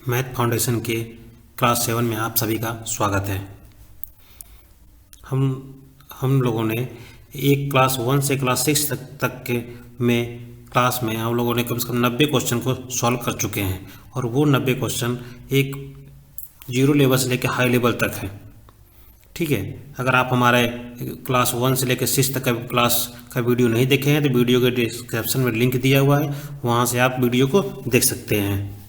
Math foundation के class 7 में आप सभी का स्वागत है। हम लोगों ने एक क्लास 1 से क्लास 6 तक के क्लास में हम लोगों ने कम से कम 90 क्वेश्चन को सॉल्व कर चुके हैं और वो 90 क्वेश्चन एक जीरो लेवल से लेकर हाई लेवल तक है। ठीक है, अगर आप हमारे क्लास 1 से लेकर 6 तक का क्लास का वीडियो नहीं देखे हैं तो वीडियो के डिस्क्रिप्शन में लिंक दिया हुआ है, वहाँ से आप वीडियो को देख सकते हैं।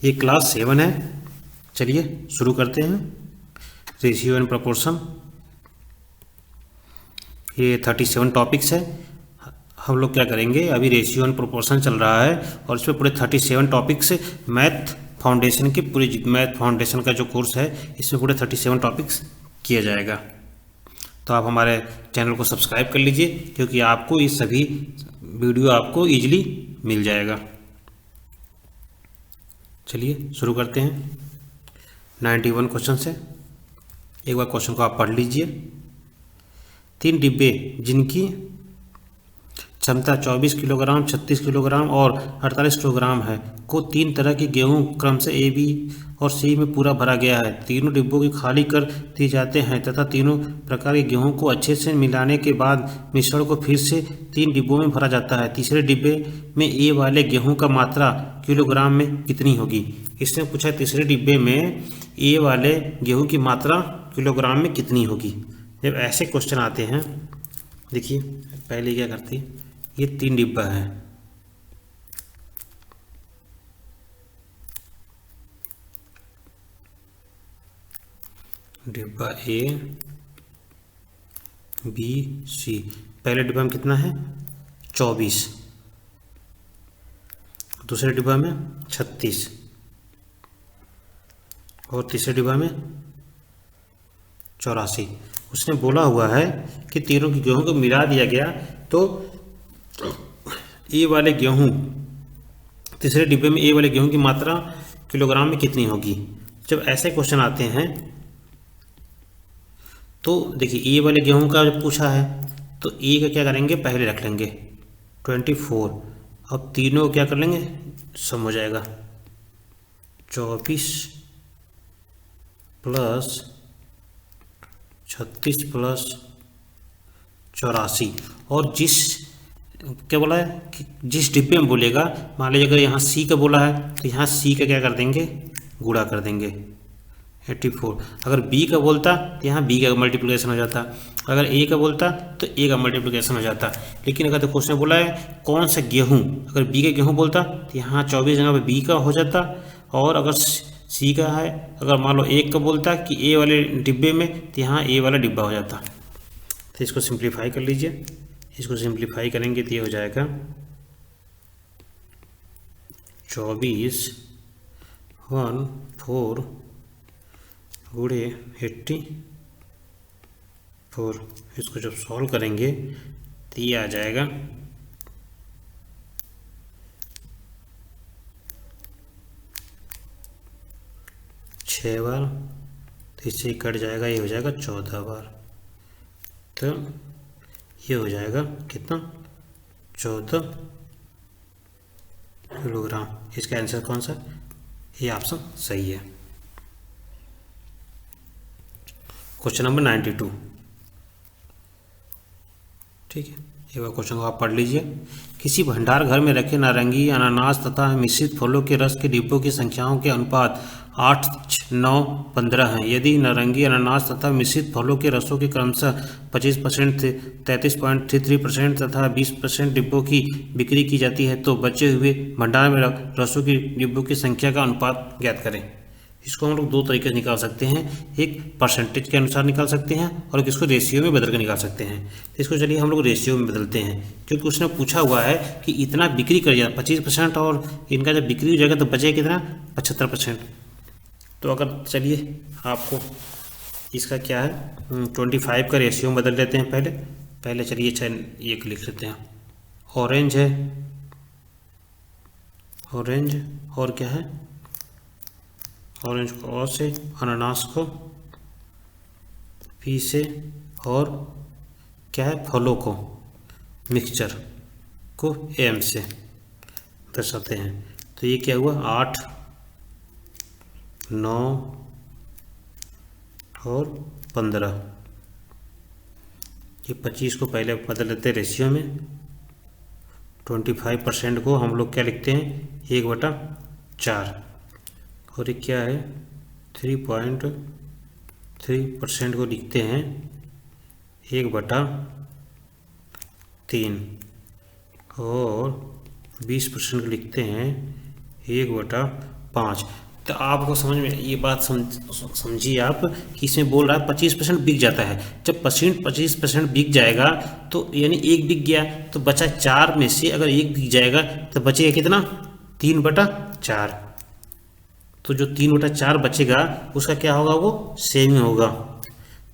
ये क्लास 7 है। चलिए शुरू करते हैं। रेशियो एंड प्रोपोर्शन, ये 37 टॉपिक्स है। हम लोग क्या करेंगे, अभी रेशियो एंड प्रोपोर्शन चल रहा है और इसमें पूरे 37 टॉपिक्स मैथ फाउंडेशन के पूरे मैथ फाउंडेशन का जो कोर्स है इसमें पूरे 37 टॉपिक्स किया जाएगा। तो आप हमारे चैनल को सब्सक्राइब कर लीजिए क्योंकि आपको ये सभी वीडियो आपको ईजिली मिल जाएगा। चलिए शुरू करते हैं। 91 क्वेश्चन से एक बार क्वेश्चन को आप पढ़ लीजिए। 3 डिब्बे जिनकी क्षमता 24 किलोग्राम, 36 किलोग्राम और 48 किलोग्राम है को 3 तरह के गेहूं क्रम से ए, बी और सी में पूरा भरा गया है। तीनों डिब्बों की खाली कर दिए जाते हैं तथा तीनों प्रकार के गेहूं को अच्छे से मिलाने के बाद मिश्रण को फिर से 3 डिब्बों में भरा जाता है। तीसरे डिब्बे में ए वाले गेहूं का मात्रा किलोग्राम में कितनी होगी। इसने पूछा तीसरे डिब्बे में ए वाले गेहूं की मात्रा किलोग्राम में कितनी होगी। जब ऐसे क्वेश्चन आते हैं, देखिए पहले क्या करते हैं, ये 3 डिब्बा है। डिब्बा ए, बी, सी। पहले डिब्बा में कितना है 24, दूसरे डिब्बा में 36 और तीसरे डिब्बा में 84। उसने बोला हुआ है कि तीनों की गेहूं को मिला दिया गया तो ए वाले गेहूं, तीसरे डिब्बे में ए वाले गेहूं की मात्रा किलोग्राम में कितनी होगी। जब ऐसे क्वेश्चन आते हैं तो देखिए ए वाले गेहूं का जब पूछा है तो ए का क्या करेंगे, पहले रख लेंगे 24 और तीनों क्या कर लेंगे, सम हो जाएगा 24 प्लस 36 प्लस 84। और जिस क्या बोला है कि जिस डिब्बे में बोलेगा, मान लीजिए अगर यहाँ सी का बोला है तो यहाँ सी का क्या कर देंगे, गुणा कर देंगे 84। अगर बी का बोलता तो यहाँ बी का मल्टीप्लिकेशन हो जाता, अगर ए का बोलता तो ए का मल्टीप्लिकेशन हो जाता। लेकिन अगर तो क्वेश्चन बोला है कौन सा गेहूँ, अगर बी का गेहूँ बोलता तो यहाँ 24 जगह पर बी का हो जाता, और अगर सी का है, अगर मान लो एक का बोलता कि ए वाले डिब्बे में तो यहाँ ए वाला डिब्बा हो जाता। तो इसको सिंप्लीफाई कर लीजिए। इसको सिंप्लीफाई करेंगे तो ये हो जाएगा 24 14 गुणे 84। इसको जब सॉल्व करेंगे तो ये आ जाएगा 6 बार, तो इससे कट जाएगा, ये हो जाएगा 14 बार। तो ये हो जाएगा कितना, 14 किलोग्राम। इसका आंसर कौन सा, ये ऑप्शन सही है। Question number 92। ठीक है, एक बार क्वेश्चन को आप पढ़ लीजिए। किसी भंडार घर में रखे नारंगी, अनानास तथा मिश्रित फलों के रस के डिब्बों की संख्याओं के अनुपात 8, 9, 15 हैं। यदि नारंगी, अनानास तथा मिश्रित फलों के रसों के क्रमशः 25%, 33.33% तथा 20% डिब्बों की बिक्री की जाती है तो बचे हुए भंडार में रसों की डिब्बों की संख्या का अनुपात ज्ञात करें। इसको हम लोग 2 तरीके से निकाल सकते हैं, एक परसेंटेज के अनुसार निकाल सकते हैं और एक इसको रेशियो में बदल कर निकाल सकते हैं। तो इसको चलिए हम लोग रेशियो में बदलते हैं, क्योंकि उसने पूछा हुआ है कि इतना बिक्री कर जाए 25% और इनका जब बिक्री हो जाएगा तो बचे कितना 75%। तो अगर चलिए आपको इसका क्या है 25 का रेशियो में बदल लेते हैं। पहले चलिए एक लिख लेते हैं। ऑरेंज है, ऑरेंज और क्या है, ऑरेंज को ओ से, अनानास को पी से, और क्या है फलों को, मिक्सचर को एम से दर्शाते हैं। तो ये क्या हुआ 8 9 और 15। ये 25 को पहले बदल लेते हैं रेशियो में। 25% को हम लोग क्या लिखते हैं, 1/4। और ये क्या है, 3.3% को लिखते हैं 1/3। और 20% को लिखते हैं 1/5। तो आपको समझ में ये बात समझिए आप कि इसमें बोल रहा है 25% बिक जाता है। जब 25% बिक जाएगा तो यानी एक बिक गया तो बचा 4 में से अगर एक बिक जाएगा तो बचेगा कितना, 3/4। तो जो 3/4 बचेगा उसका क्या होगा, वो सेम होगा।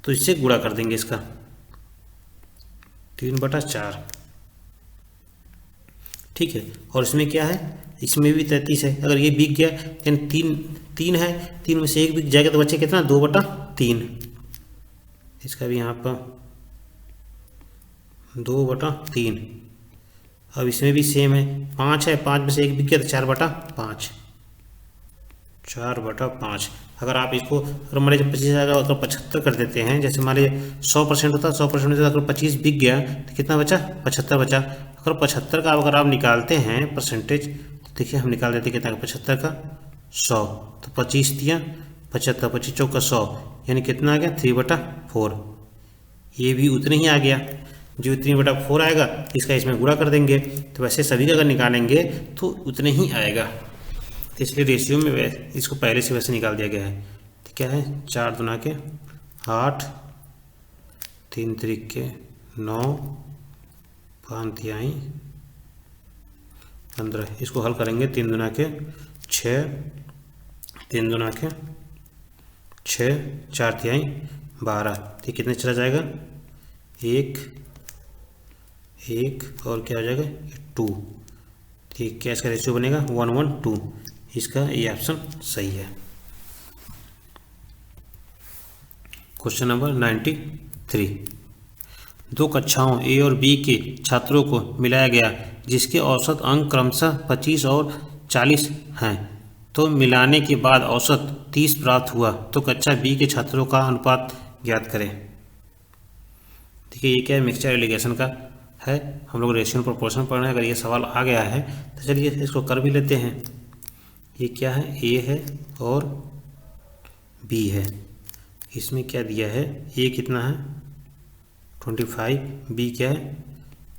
तो इससे गुणा कर देंगे इसका 3/4। ठीक है। और इसमें क्या है, इसमें भी 33 है। अगर ये बिक गया यानी 3 है, 3 में से एक बिक जाएगा तो बचे कितना, 2/3। इसका भी यहाँ पर 2/3। अब इसमें भी सेम है, 5 है, 5 में से एक बिक गया तो 4/5। 4/5। अगर आप इसको अगर मान लीजिए 25 आएगा तो 75 कर देते हैं। जैसे मान लीजिए 100% होता है, 100% में से अगर 25 बिक गया तो कितना बचा, 75 बचा। अगर 75 का अगर आप निकालते हैं परसेंटेज, तो देखिए हम निकाल देते हैं कितना, 75 का 100। तो 25 दिया 75, 25 चौका 100, यानी कितना आ गया, 3/4। ये भी उतने ही आ गया। जो 3/4 आएगा इसका इसमें गुणा कर देंगे। तो वैसे सभी का अगर निकालेंगे तो उतने ही आएगा। तो इसलिए रेशियो में इसको पहले से वैसे निकाल दिया गया है। तो क्या है, 4 दूना के 8, 3 त्रिक के 9, 5 तिहाई 15। इसको हल करेंगे, 3 दूना के 6, 3 दूना के 6, 4 तिहाई 12। तो कितने चला जाएगा, 1 और क्या हो जाएगा 2। ठीक, क्या इसका रेशियो बनेगा 1:2। इसका ये ऑप्शन सही है। Question number 93। 2 कक्षाओं ए और बी के छात्रों को मिलाया गया जिसके औसत अंक क्रमशः 25 और 40 हैं। तो मिलाने के बाद औसत 30 प्राप्त हुआ। तो कक्षा बी के छात्रों का अनुपात ज्ञात करें। देखिए ये क्या है, मिक्सचर एलिगेशन का है। हम लोग रेशियो प्रोपोर्शन पढ़ रहे हैं। अगर ये सवाल आ गया है तो चलिए इसको कर भी लेते हैं। ये क्या है, ए है और बी है। इसमें क्या दिया है, ए कितना है 25, बी क्या है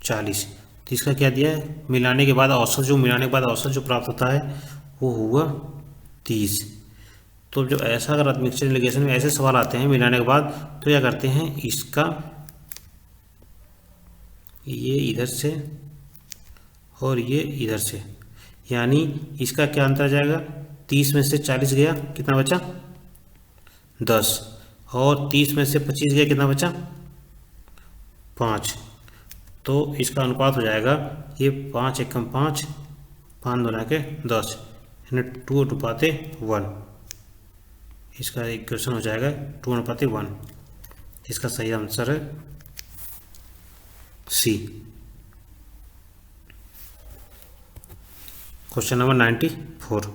40। तो इसका क्या दिया है, मिलाने के बाद औसत, जो मिलाने के बाद औसत जो प्राप्त होता है वो हुआ 30। तो जो ऐसा अगर मिक्सचर एलिगेशन में ऐसे सवाल आते हैं मिलाने के बाद, तो क्या करते हैं, इसका ये इधर से और ये इधर से, यानी इसका क्या अंतर आ जाएगा, 30 में से 40 गया कितना बचा 10, और 30 में से 25 गया कितना बचा 5। तो इसका अनुपात हो जाएगा ये 5 एकम 5, 5 दूना के 10, यानी 2:1। इसका इक्वेशन हो जाएगा 2:1। इसका सही आंसर है सी। Question number 94।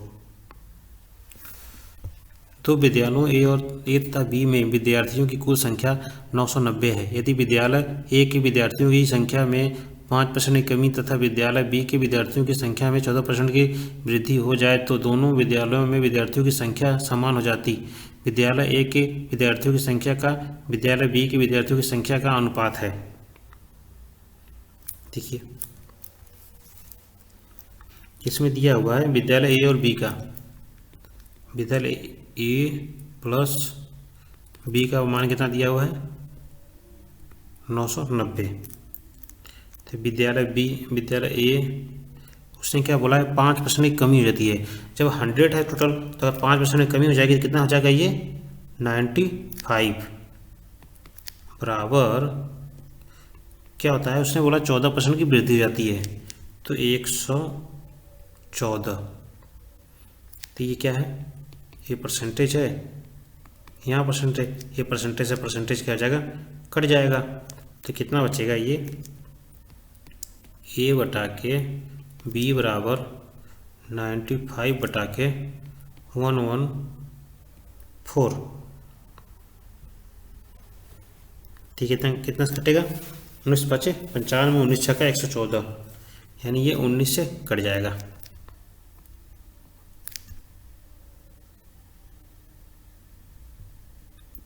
तो विद्यालयों ए और ए तथा बी में विद्यार्थियों की कुल संख्या 990 है। यदि विद्यालय ए के विद्यार्थियों की संख्या में 5% की कमी तथा विद्यालय बी के विद्यार्थियों की संख्या में 14% की वृद्धि हो जाए तो दोनों विद्यालयों में विद्यार्थियों की संख्या समान हो जाती। विद्यालय ए के विद्यार्थियों की संख्या का विद्यालय बी के विद्यार्थियों की संख्या का अनुपात है। देखिए इसमें दिया हुआ है विद्यालय ए और बी का, विद्यालय ए प्लस बी का मान कितना दिया हुआ है 990। तो विद्यालय बी, विद्यालय ए, उसने क्या बोला है 5% की कमी हो जाती है। जब 100 है टोटल, तो अगर 5% की कमी हो जाएगी तो कितना हो जाएगा ये 95 बराबर क्या होता है, उसने बोला 14% की वृद्धि हो जाती है, तो 114। तो ये क्या है, ये परसेंटेज है, यहाँ परसेंटेज, ये परसेंटेज से परसेंटेज क्या हो जाएगा कट जाएगा। तो कितना बचेगा, ये ए बटा के बी बराबर 95 बटा के 1/1 4। ठीक है, कितना से कटेगा? 19 बचे 95, 19 छक्का 114, यानी ये 19 से कट जाएगा।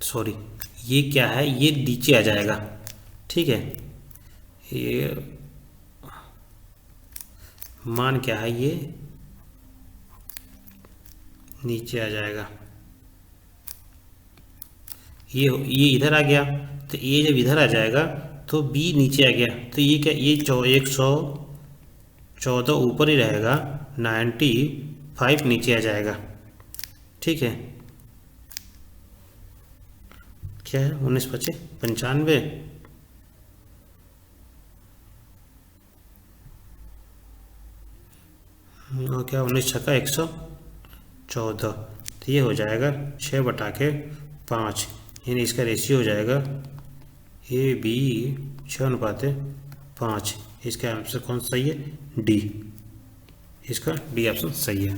सॉरी, ये क्या है, ये नीचे आ जाएगा। ठीक है, ये मान क्या है, ये नीचे आ जाएगा। ये इधर आ गया, तो ये जब इधर आ जाएगा तो बी नीचे आ गया, तो ये क्या, ये 114 ऊपर ही रहेगा, 95 नीचे आ जाएगा। ठीक है, क्या है, 19 बचे 95, और क्या, 19 छक्का 114, तो ये हो जाएगा 6/5, यानी इसका रेशियो हो जाएगा AB 6:5। इसका आंसर कौन सा सही है? डी। इसका डी ऑप्शन सही है।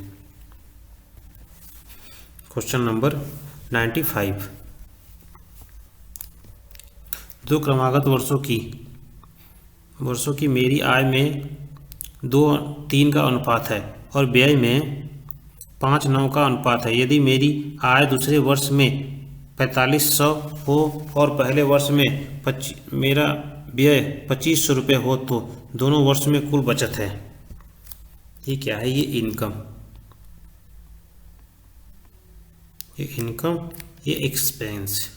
Question number 95। दो क्रमागत वर्षों की मेरी आय में 2:3 का अनुपात है और व्यय में 5:9 का अनुपात है। यदि मेरी आय दूसरे वर्ष में 4500 हो और पहले वर्ष में मेरा व्यय 2500 रुपये हो, तो दोनों वर्ष में कुल बचत है। ये क्या है? ये इनकम, ये एक्सपेंस।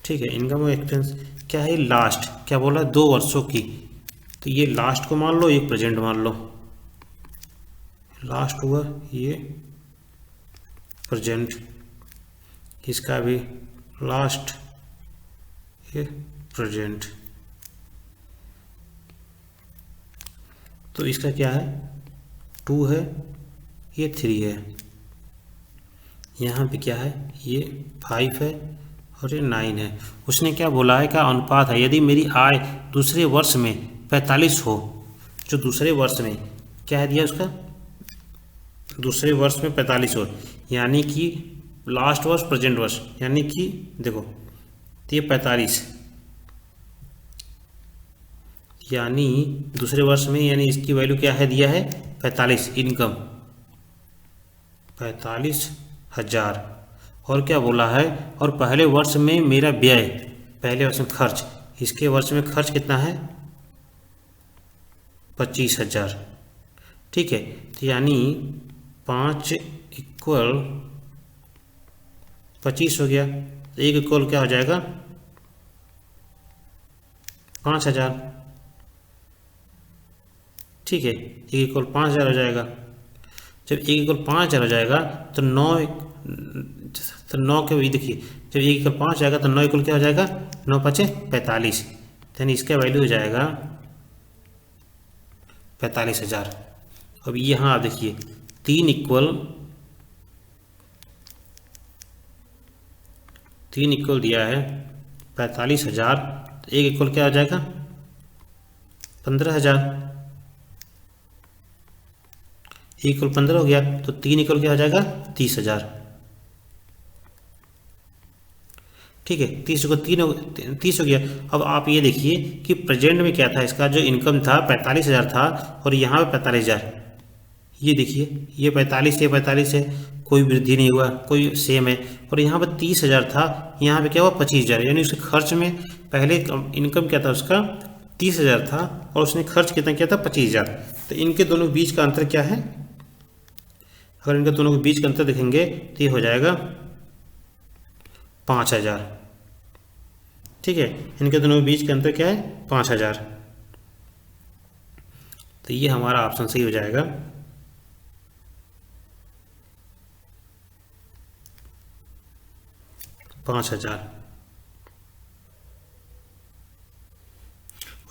ठीक है, इनकम और एक्सपेंस क्या है? लास्ट, क्या बोला? 2 वर्षों की, तो ये लास्ट को मान लो, ये प्रेजेंट मान लो। लास्ट हुआ, ये प्रेजेंट, इसका भी लास्ट, ये प्रेजेंट। तो इसका क्या है? 2 है, ये 3 है, यहाँ पे क्या है? ये 5 है और ये 9 है। उसने क्या बोला है? क्या अनुपात है? यदि मेरी आय दूसरे वर्ष में 45 हो, जो दूसरे वर्ष में क्या है दिया उसका? दूसरे वर्ष में 45 हो, यानी कि लास्ट वर्ष प्रेजेंट वर्ष, यानी कि देखो ये 45, यानी दूसरे वर्ष में, यानी इसकी वैल्यू क्या है? दिया है 45, इनकम 45,000। और क्या बोला है? और पहले वर्ष में मेरा व्यय, पहले वर्ष में खर्च, इसके वर्ष में खर्च कितना है? 25,000। ठीक है, तो यानी 5 इक्वल 25 हो गया, 1 इक्वल क्या हो जाएगा? 5,000। ठीक है, 1 इक्वल 5,000 हो जाएगा। जब 1 इक्वल 5,000 हो जाएगा तो 9 के भी देखिए, जब 1 इक्वल 5 जाएगा तो 9 इक्वल क्या हो जाएगा? 9 5 45, यानी इसका वैल्यू हो जाएगा 45,000। अब यहाँ आप देखिए 3 इक्वल दिया है 45,000, तो 1 इक्वल क्या हो जाएगा? 15,000। 1 इक्वल 15 हो गया, तो 3 इक्वल क्या हो जाएगा? 30,000। ठीक है, 30 को 30 हो गया। अब आप ये देखिए कि प्रेजेंट में क्या था, इसका जो इनकम था 45,000 था, और यहाँ पे 45,000। ये देखिए, ये 45 है, कोई वृद्धि नहीं हुआ, कोई सेम है। और यहाँ पर 30,000 था, यहाँ पे क्या हुआ? 25,000, यानी उसके खर्च में पहले इनकम क्या था उसका? 30,000 था, और उसने खर्च कितना किया था? 25,000। तो इनके दोनों बीच का अंतर क्या है? अगर इनके दोनों के बीच का अंतर देखेंगे तो ये हो जाएगा 5,000। ठीक है, इनके दोनों के बीच का अंतर क्या है? 5,000। तो ये हमारा ऑप्शन सही हो जाएगा।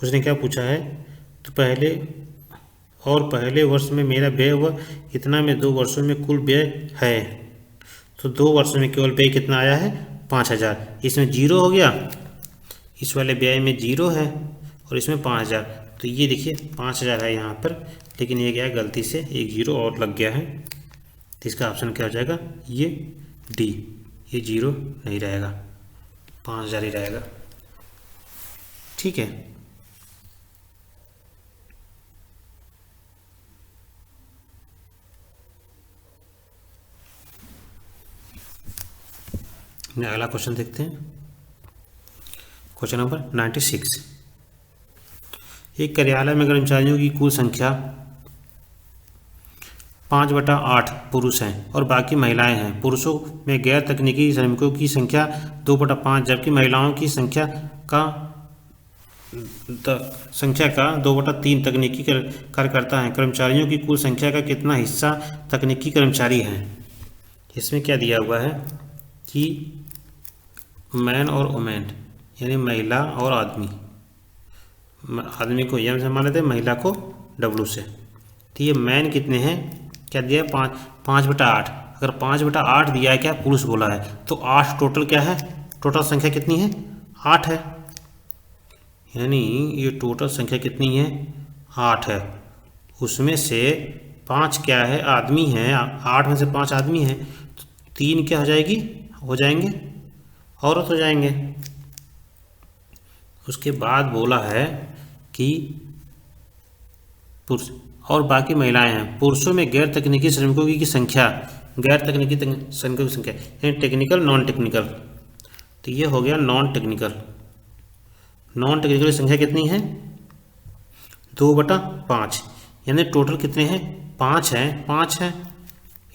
उसने क्या पूछा है? तो पहले वर्ष में मेरा व्यय हुआ इतना में 2 वर्षों में कुल व्यय है, तो 2 वर्षों में केवल व्यय कितना आया है? 5,000। इसमें 0 हो गया, इस वाले व्यय में 0 है, और इसमें 5,000। तो ये देखिए 5,000 है यहाँ पर, लेकिन ये क्या है? गलती से एक 0 और लग गया है, तो इसका ऑप्शन क्या हो जाएगा? ये डी, ये 0 नहीं रहेगा, 5000 ही रहेगा। ठीक है, अगला क्वेश्चन देखते हैं। Question number 96। एक कार्यालय में कर्मचारियों की कुल संख्या 5/8 पुरुष हैं और बाकी महिलाएं हैं। पुरुषों में गैर तकनीकी श्रमिकों की संख्या 2/5, जबकि महिलाओं की संख्या का 2/3 तकनीकी कार्यकर्ता हैं। कर्मचारियों की कुल संख्या का कितना हिस्सा तकनीकी कर्मचारी हैं? इसमें क्या दिया हुआ है कि मैन और वुमेन, यानी महिला और आदमी, आदमी को एम से मान लेते हैं, महिला को डब्लू से। तो ये मैन कितने हैं, क्या दिया है, 5/8। अगर 5/8 दिया है, क्या पुरुष बोला है, तो 8 टोटल क्या है, टोटल संख्या कितनी है, 8 है। यानी ये टोटल संख्या कितनी है, 8 है। उसमें से 5 क्या है, आदमी है, 8 में से 5 आदमी है, तो 3 क्या हो जाएगी, हो जाएंगे, औरत हो जाएंगे। उसके बाद बोला है कि पुरुष और बाकी महिलाएं हैं। पुरुषों में गैर तकनीकी श्रमिकों की संख्या, गैर तकनीकी श्रमिकों की संख्या यानी टेक्निकल नॉन टेक्निकल, तो ये हो गया नॉन टेक्निकल। नॉन टेक्निकल की संख्या कितनी है, 2/5, यानी टोटल कितने हैं, 5 हैं, 5 हैं,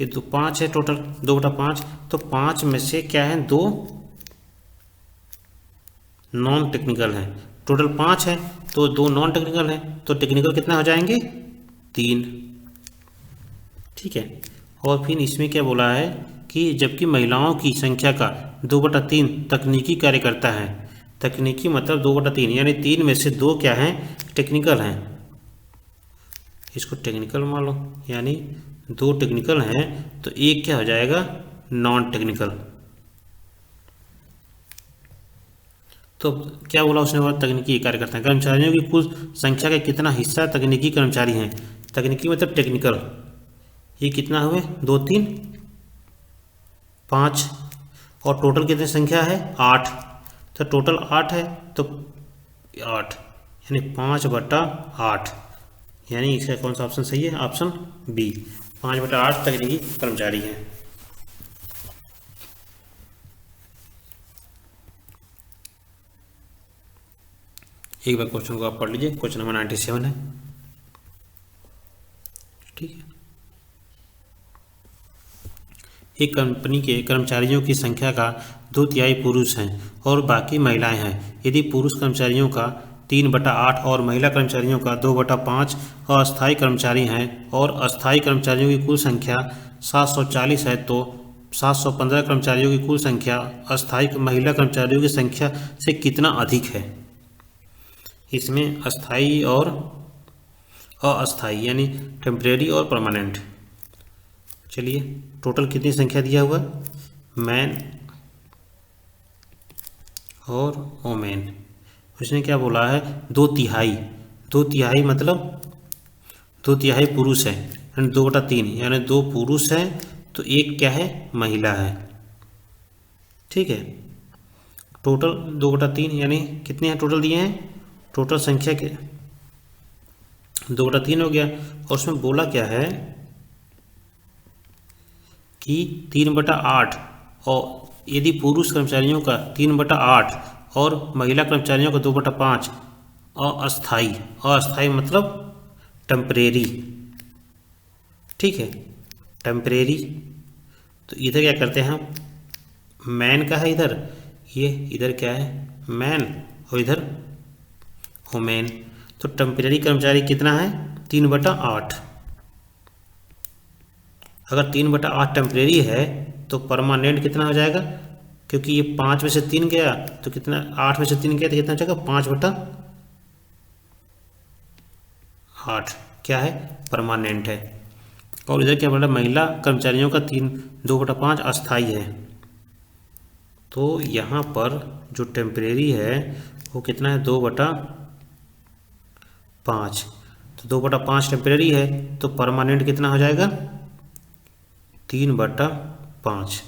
ये तो 5 है टोटल, 2/5। तो 5 में से क्या है, 2 नॉन टेक्निकल हैं। टोटल 5 है तो 2 नॉन टेक्निकल हैं, तो टेक्निकल कितना हो जाएंगे, 3। ठीक है, और फिर इसमें क्या बोला है कि जबकि महिलाओं की संख्या का 2/3 तकनीकी कार्यकर्ता है। तकनीकी मतलब 2/3, यानी 3 में से 2 क्या हैं, टेक्निकल हैं। इसको टेक्निकल मान लो, यानी 2 टेक्निकल हैं, तो 1 क्या हो जाएगा, नॉन टेक्निकल। तो क्या बोला उसने, बोला तकनीकी कार्यकर्ता हैं। कर्मचारियों की कुल संख्या का कितना हिस्सा तकनीकी कर्मचारी हैं। तकनीकी मतलब टेक्निकल, ये कितना हुए, 2 3 5, और टोटल कितनी संख्या है, 8। तो टोटल 8 है, तो 8 यानी 5/8, यानी इसका कौन सा ऑप्शन सही है, ऑप्शन बी, 5/8 तकनीकी कर्मचारी हैं। एक बार क्वेश्चन को आप पढ़ लीजिए, क्वेश्चन नंबर 97 है। ठीक है, एक कंपनी के कर्मचारियों की संख्या का 2/3 पुरुष हैं और बाकी महिलाएं हैं। यदि पुरुष कर्मचारियों का 3/8 और महिला कर्मचारियों का 2/5 अस्थायी कर्मचारी हैं और अस्थायी कर्मचारियों की कुल संख्या 740 है, तो 715 कर्मचारियों की कुल संख्या अस्थायी महिला कर्मचारियों की संख्या से कितना अधिक है। इसमें अस्थाई और अस्थाई यानी टेम्परेरी और परमानेंट। चलिए, टोटल कितनी संख्या दिया हुआ, मैन और वोमेन। उसने क्या बोला है, 2/3। 2/3 मतलब 2/3 पुरुष है, यानी 2/3, यानी 2 पुरुष हैं तो 1 क्या है, महिला है। ठीक है, टोटल 2/3 यानी कितने हैं टोटल दिए हैं, टोटल संख्या के 2/3 हो गया। और उसमें बोला क्या है कि 3/8, और यदि पुरुष कर्मचारियों का 3/8 और महिला कर्मचारियों का 2/5 अस्थाई, अस्थाई मतलब टेम्परेरी। ठीक है, टेम्परेरी। तो इधर क्या करते हैं हम, मैन का है इधर, ये इधर क्या है, मैन, और इधर वुमेन। तो टेम्परेरी कर्मचारी कितना है, 3/8। अगर 3/8 टेम्परेरी है तो परमानेंट कितना हो जाएगा, क्योंकि ये 5 में से 3 गया तो कितना, 8 में से 3 गया तो कितना हो जाएगा, 5/8 क्या है, परमानेंट है। और इधर क्या बोला, महिला कर्मचारियों का 2/5 अस्थाई है। तो यहाँ पर जो टेम्परेरी है वो कितना है, 2/5। तो 2/5 टेम्परेरी है, तो परमानेंट कितना हो जाएगा, 3/5।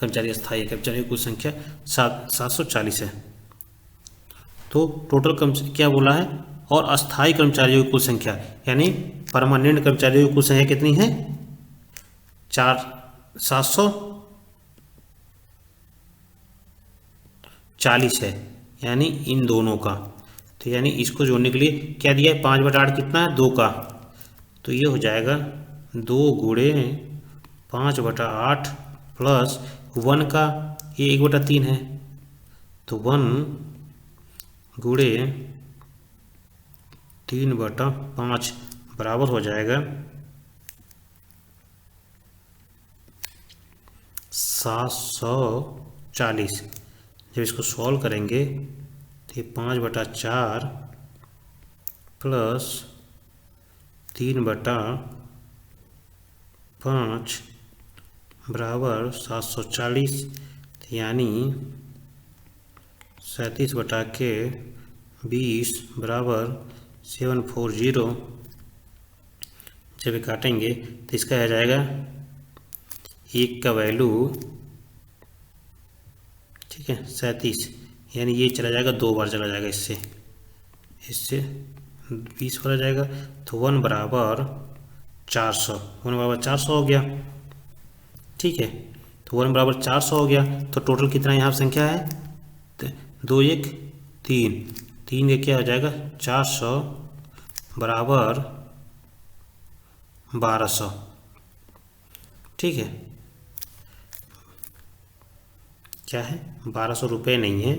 कर्मचारी अस्थायी कर्मचारियों की कुल संख्या 740 है। तो टोटल क्या बोला है, और अस्थायी कर्मचारियों की कुल संख्या यानी परमानेंट कर्मचारियों की कुल संख्या कितनी है, 740 है, यानी इन दोनों का। तो यानी इसको जोड़ने के लिए क्या दिया है, 5/8 कितना है, 2 का, तो ये हो जाएगा 2 गुणे 5/8 प्लस 1 का, ये 1/3 है, तो 1 गुणे 3/5 बराबर हो जाएगा 740। जब इसको सॉल्व करेंगे तो ये 5/4 प्लस 3/5 बराबर 740, यानी 37/20 बराबर 740। जब काटेंगे तो इसका आ जाएगा 1 का वैल्यू, ठीक है, 37, यानी ये चला जाएगा 2 बार चला जाएगा, इससे 20 वाला जाएगा, तो 1 बराबर 400, 1 बराबर 400 हो गया, ठीक है। तो 1 बराबर 400 हो गया, तो टोटल कितना यहाँ संख्या है, 2 1 3, 3 का क्या हो जाएगा 400 बराबर 1200, ठीक है। क्या है, 1200 रुपये नहीं है,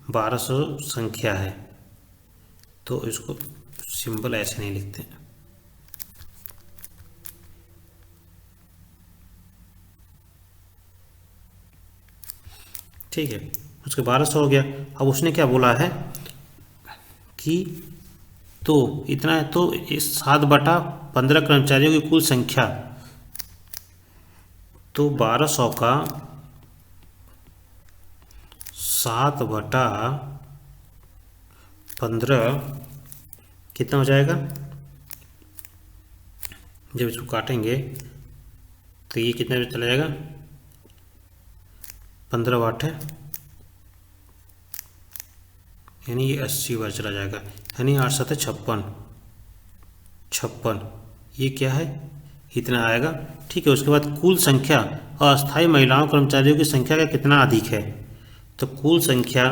1200 संख्या है, तो इसको सिंबल ऐसे नहीं लिखते। ठीक है, उसके 1200 हो गया। अब उसने क्या बोला है कि तो इतना है, तो इस 7/15 कर्मचारियों की कुल संख्या, तो 1200 का 7/15 कितना हो जाएगा, जब इसको काटेंगे तो ये कितने में चला जाएगा, 15 वाट है, यानी ये 80 बार चला जाएगा, यानी 8 7 56, ये क्या है, इतना आएगा, ठीक है। उसके बाद कुल संख्या अस्थायी महिलाओं कर्मचारियों की संख्या का कितना अधिक है, तो कुल संख्या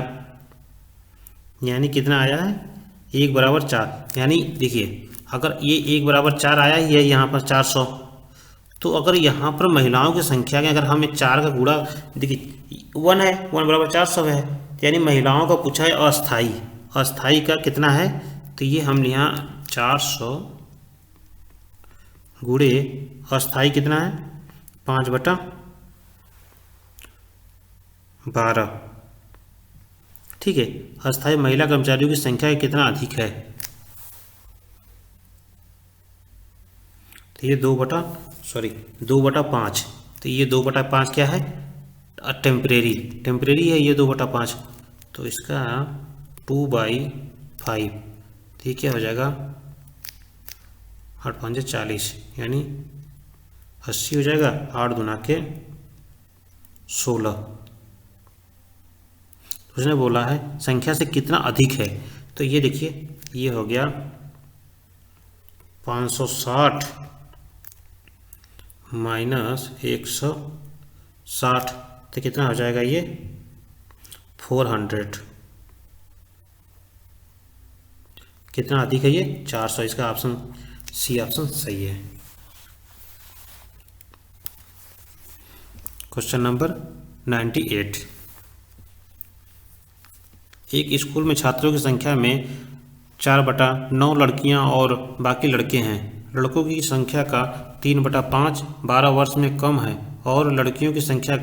यानी कितना आया है, 1 बराबर 4, यानी देखिए अगर ये 1 बराबर 4 आया ही है यहाँ पर 400, तो अगर यहाँ पर महिलाओं की संख्या के अगर हमें 4 का गुणा, देखिए 1 है, 1 बराबर 400 है, यानी महिलाओं का पूछा है अस्थाई, अस्थाई का कितना है, तो ये हम यहाँ 400 गुणे अस्थाई कितना है 5/12, ठीक है। अस्थाई महिला कर्मचारियों की संख्या कितना अधिक है, तो ये 2/5, तो ये 2/5 क्या है, टेम्परेरी है, ये 2/5, तो इसका 2/5, तो ये क्या हो जाएगा 8 5 40, यानी 80 हो जाएगा, 8 दूना के 16। उसने बोला है संख्या से कितना अधिक है, तो ये देखिए ये हो गया 560 माइनस 160, तो कितना हो जाएगा ये 400, कितना अधिक है ये 400, इसका ऑप्शन सी ऑप्शन सही है। क्वेश्चन नंबर 98, एक स्कूल में छात्रों की संख्या में 4/9 लड़कियां और बाकी लड़के हैं। लड़कों की संख्या का 3/5 12 वर्ष में कम है और लड़कियों की संख्या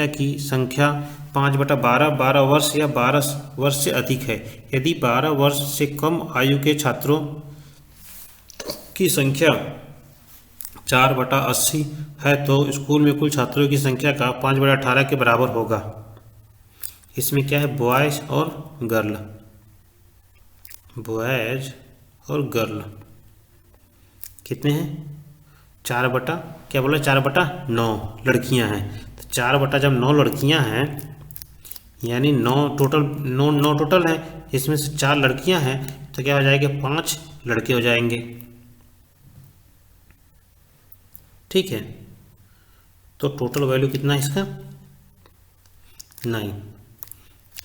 की संख्या 5/12 12 वर्ष या 12 वर्ष से अधिक है। यदि 12 वर्ष से कम आयु के छात्रों की संख्या 4/80 है तो स्कूल में कुल छात्रों की संख्या का 5/18 के बराबर होगा। इसमें क्या है, बॉयज़ और गर्ल, बॉयज़ और गर्ल कितने हैं 4 बटा क्या बोला, 4/9 लड़कियां हैं। तो 4 बटा जब 9 लड़कियां हैं, यानी 9 टोटल, 9 टोटल है, इसमें से 4 लड़कियां हैं, तो क्या हो जाएगा, 5 लड़के हो जाएंगे। ठीक है, तो टोटल वैल्यू कितना है इसका, 9।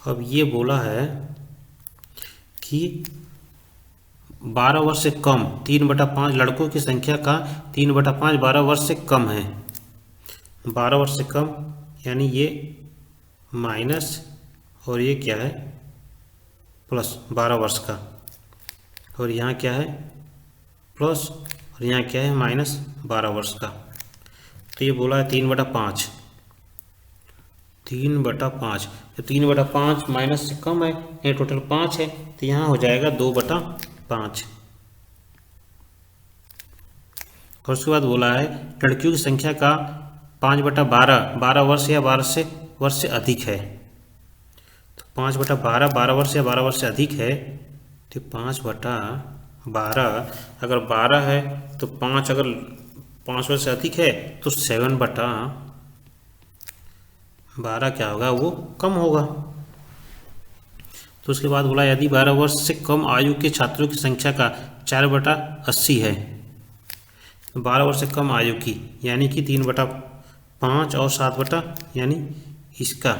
अब ये बोला है कि 12 वर्ष से कम 3/5 लड़कों की संख्या का 3/5 12 वर्ष से कम है। 12 वर्ष से कम यानी ये माइनस और ये क्या है प्लस 12 वर्ष का, और यहाँ क्या है प्लस और यहाँ क्या है माइनस 12 वर्ष का। तो ये बोला है 3/5, 3/5, तो 3/5 माइनस से कम है, ये टोटल 5 है, तो यहाँ हो जाएगा 2/5। और उसके बाद बोला है लड़कियों की संख्या का 5/12 12 वर्ष या 12 वर्ष से अधिक है। तो 5/12 12 वर्ष या 12 वर्ष से अधिक है, तो 5/12 अगर 12 है तो 5 अगर 5 वर्ष से अधिक है तो 7/12 क्या होगा, वो कम होगा। तो उसके बाद बोला यदि 12 वर्ष से कम आयु के छात्रों की संख्या का 4/80 है, 12 वर्ष से कम आयु की यानी कि 3/5 और 7 यानी इसका,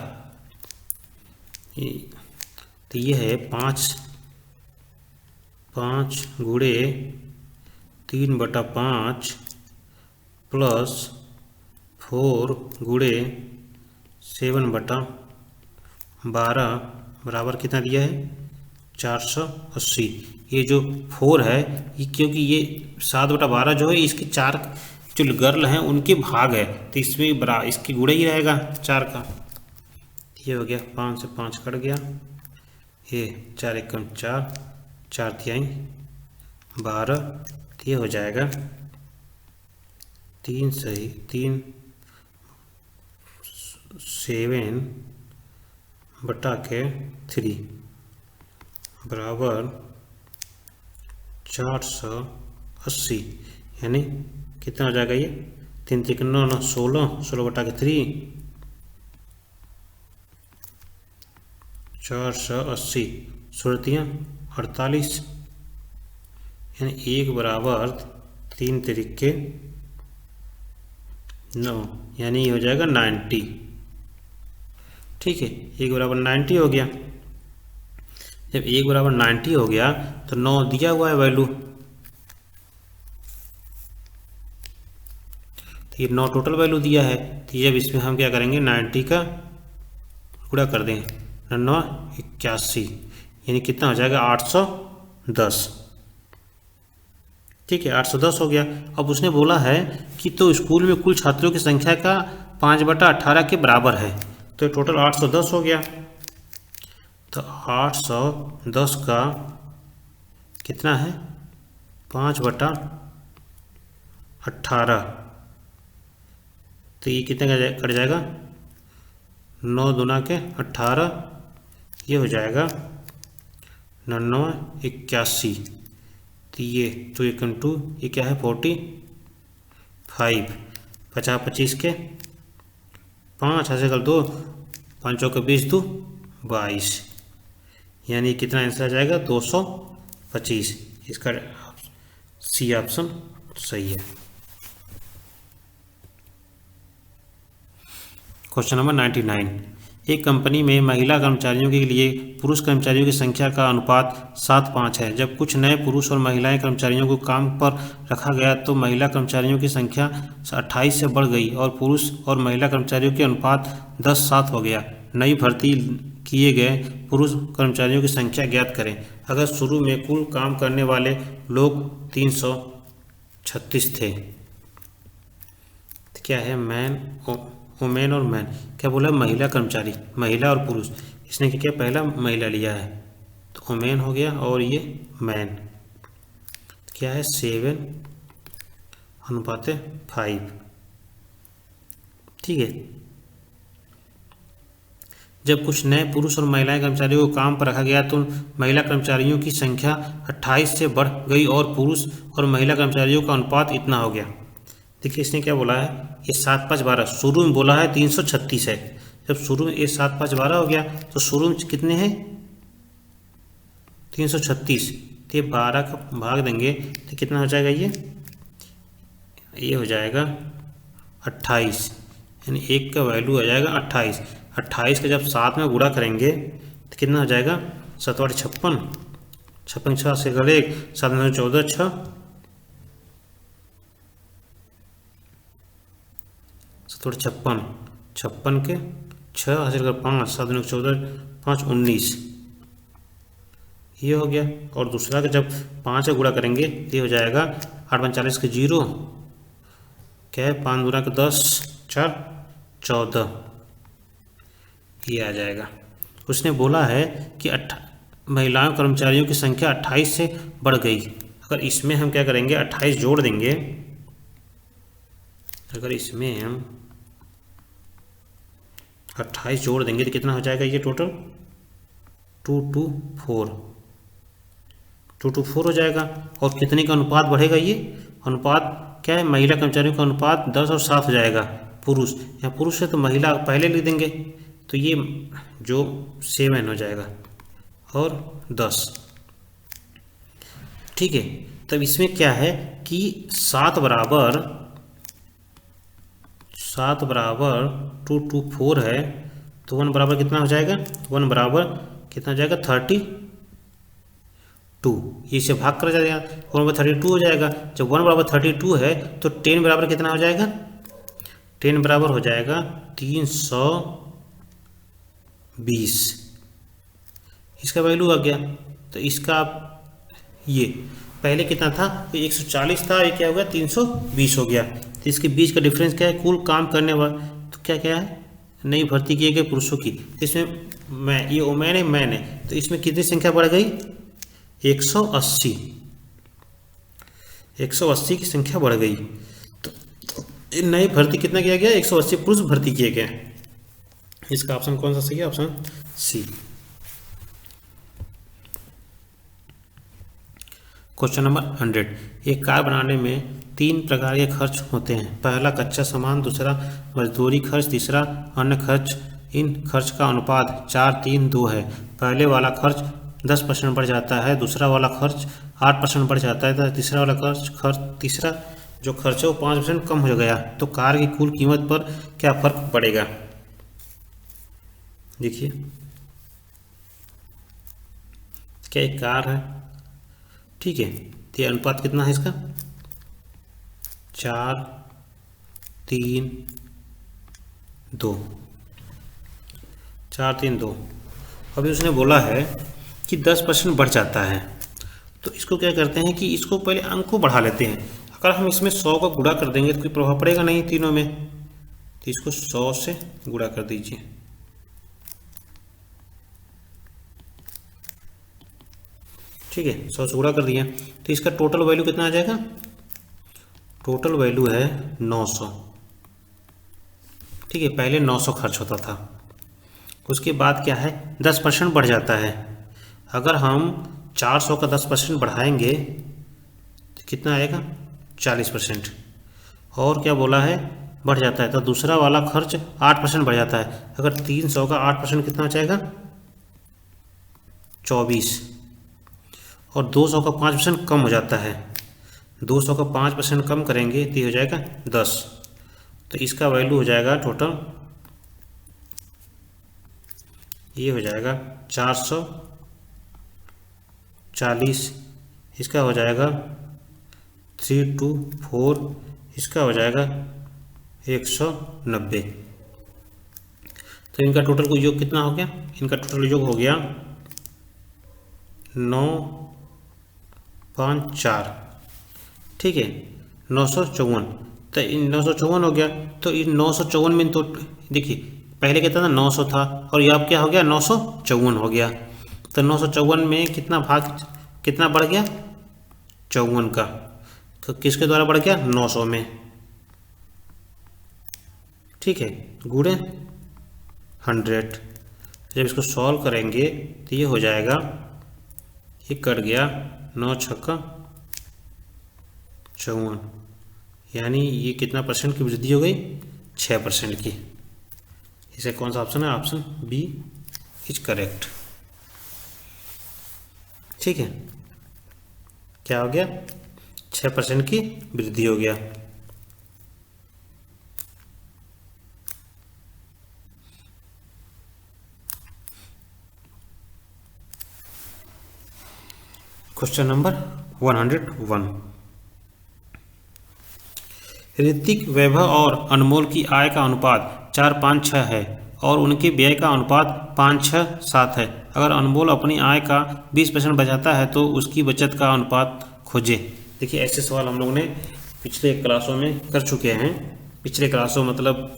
तो ये है 5 गुणे 3/5 प्लस 4 गुणे 7/12 बराबर कितना दिया है 480। ये जो 4 है ये क्योंकि ये 7/12 जो है इसके 4 जो गर्ल हैं उनके भाग है, तो इसमें बरा इसकी गुणा ही रहेगा 4 का। ये हो गया 5 से 5 कट गया, ये 4 एकम 4, 4 तिहाई 12, ये हो जाएगा 3 सही 3 7/3 बराबर 480, यानी कितना हो जाएगा ये 3 3 9 9 16, 16/3 480, 16×3 = 48, यानी 1 बराबर 3 तरीके 9, यानी ये हो जाएगा 90। ठीक है, 1 बराबर 90 हो गया। जब 1 बराबर 90 हो गया तो 9 दिया हुआ है वैल्यू, तो ये 9 टोटल वैल्यू दिया है। तो जब इसमें हम क्या करेंगे 90 का गुणा कर दें, 9 81, यानी कितना हो जाएगा 810। ठीक है, 810 हो गया। अब उसने बोला है कि तो स्कूल में कुल छात्रों की संख्या का 5/18 के बराबर है, तो टोटल 810 हो गया। तो 810 का कितना है 5/18, तो ये कितने का कट जाएगा 9 दूना के 18, ये हो जाएगा 99 81, तो ये 2 एकम 2, ये क्या है 45, 50 25 के 5 ऐसे कर 2 5 के 20 2 22, यानी कितना आंसर आ जाएगा 225। इसका सी ऑप्शन सही है। क्वेश्चन नंबर 99, एक कंपनी में महिला कर्मचारियों के लिए पुरुष कर्मचारियों की संख्या का अनुपात 7:5 है। जब कुछ नए पुरुष और महिलाएं कर्मचारियों को काम पर रखा गया तो महिला कर्मचारियों की संख्या 28 से बढ़ गई और पुरुष और महिला कर्मचारियों के अनुपात 10:7 हो गया। नई भर्ती किए गए पुरुष कर्मचारियों की संख्या ज्ञात करें। अगर शुरू में कुल काम करने वाले लोग 336 थे, तो क्या है वुमेन और मैन, क्या बोला महिला कर्मचारी, महिला और पुरुष, इसने क्या पहला महिला लिया है तो वुमेन हो गया, और ये मैन, क्या है 7:5। ठीक है, जब कुछ नए पुरुष और महिलाएं कर्मचारियों को काम पर रखा गया तो महिला कर्मचारियों की संख्या 28 से बढ़ गई और पुरुष और महिला कर्मचारियों का अनुपात इतना हो गया। देखिए इसने क्या बोला है, ये 7 5 12, शुरू में बोला है 336 है। जब शुरू में ये 7 5 12 हो गया तो शुरू में कितने हैं 336, तो ये 12 का भाग देंगे तो कितना हो जाएगा, ये हो जाएगा 28, यानी एक का वैल्यू आ जाएगा 28। 28 का जब 7 में गुणा करेंगे तो कितना हो जाएगा, 7 8 56, 56 6 से गले 1, 7 9 14 6, 7 8 56, 56 के 6 हासिल कर 5, 7 9 14 5 19, ये हो गया। और दूसरा का जब 5 से गुणा करेंगे तो ये हो जाएगा 8 45 के 0, क्या है 5 गुणा के 10 4 14, ये आ जाएगा। उसने बोला है कि महिलाओं कर्मचारियों की संख्या 28 से बढ़ गई। अगर इसमें हम क्या करेंगे 28 जोड़ देंगे, अगर इसमें हम 28 जोड़ देंगे तो कितना हो जाएगा, ये टोटल 2 हो जाएगा। और कितने का अनुपात बढ़ेगा, ये अनुपात क्या है, महिला कर्मचारियों का अनुपात 10 और 7 हो जाएगा। पुरुष, यहाँ पुरुष है तो महिला पहले लिख देंगे, तो ये जो 7 हो जाएगा और 10, ठीक है। तब इसमें क्या है कि 7 बराबर 2 2 4 है, तो 1 बराबर कितना हो जाएगा, 1 बराबर कितना हो जाएगा 32, इसे भाग कर जाएगा 1 बराबर 32 हो जाएगा। जब 1 बराबर 32 है तो 10 बराबर कितना हो जाएगा, 10 बराबर हो जाएगा 320, इसका वैल्यू आ गया। तो इसका ये पहले कितना था, तो 140 था, ये क्या हो गया 320 हो गया। तो इसके बीच का डिफरेंस क्या है, कुल काम करने वाला, तो क्या क्या है, नई भर्ती किए गए पुरुषों की, इसमें मैं ये ओमेन है मैन है, तो इसमें कितनी संख्या बढ़ गई 180 की संख्या बढ़ गई। तो नई भर्ती कितना किया गया, 180 पुरुष भर्ती किए गए। इसका ऑप्शन कौन सा सही है, ऑप्शन सी। क्वेश्चन नंबर 100, एक कार बनाने में 3 प्रकार के खर्च होते हैं। पहला कच्चा सामान, दूसरा मजदूरी खर्च, तीसरा अन्य खर्च। इन खर्च का अनुपात 4 3 2 है। पहले वाला खर्च 10% बढ़ जाता है, दूसरा वाला खर्च 8% बढ़ जाता है, तीसरा जो खर्च है वो 5% कम हो गया। तो कार की कुल कीमत पर क्या फर्क पड़ेगा। देखिए क्या एक कार है, ठीक है, तो ये अनुपात कितना है इसका 4 3 2, 4 3 2। अभी उसने बोला है कि 10% बढ़ जाता है, तो इसको क्या करते हैं कि इसको पहले अंक को बढ़ा लेते हैं। अगर हम इसमें 100 का गुणा कर देंगे तो कोई प्रभाव पड़ेगा नहीं तीनों में, तो इसको 100 से गुणा कर दीजिए। ठीक है, 100 से गुणा कर दिया, तो इसका टोटल वैल्यू कितना आ जाएगा, टोटल वैल्यू है 900। ठीक है, पहले 900 खर्च होता था, उसके बाद क्या है 10% बढ़ जाता है। अगर हम 400 का 10% बढ़ाएंगे तो कितना आएगा 40%। और क्या बोला है बढ़ जाता है, तो दूसरा वाला खर्च 8% बढ़ जाता है। अगर 300 का 8% कितना हो जाएगा 24, और 200 का 5% कम हो जाता है। 200 का 5% कम करेंगे तो ये हो जाएगा 10, तो इसका वैल्यू हो जाएगा टोटल, ये हो जाएगा 440, इसका हो जाएगा 324, इसका हो जाएगा 190। तो इनका टोटल को योग कितना हो गया, इनका टोटल योग हो गया 954। ठीक है, 954, तो इन 954 हो गया। तो इन 954 में तो देखिए पहले कितना था 900 था, और ये अब क्या हो गया 954 हो गया। तो 954 में कितना भाग कितना बढ़ गया 54 का, तो किसके द्वारा बढ़ गया 900 में। ठीक है, गुणे 100। जब इसको सॉल्व करेंगे तो ये हो जाएगा, ये कट गया 9 छक्का 54, यानी ये कितना परसेंट की वृद्धि हो गई, 6% की। इसका कौन सा ऑप्शन है, ऑप्शन बी इज करेक्ट। ठीक है, क्या हो गया, 6% की वृद्धि हो गया। Question number 101। ऋतिक, वैभव और अनमोल की आय का अनुपात 4-5-6 है और उनके व्यय का अनुपात 5-6-7 है। अगर अनमोल अपनी आय का 20% बचाता है तो उसकी बचत का अनुपात खोजे। देखिए, ऐसे सवाल हम लोग ने पिछले क्लासों में कर चुके हैं। पिछले क्लासों मतलब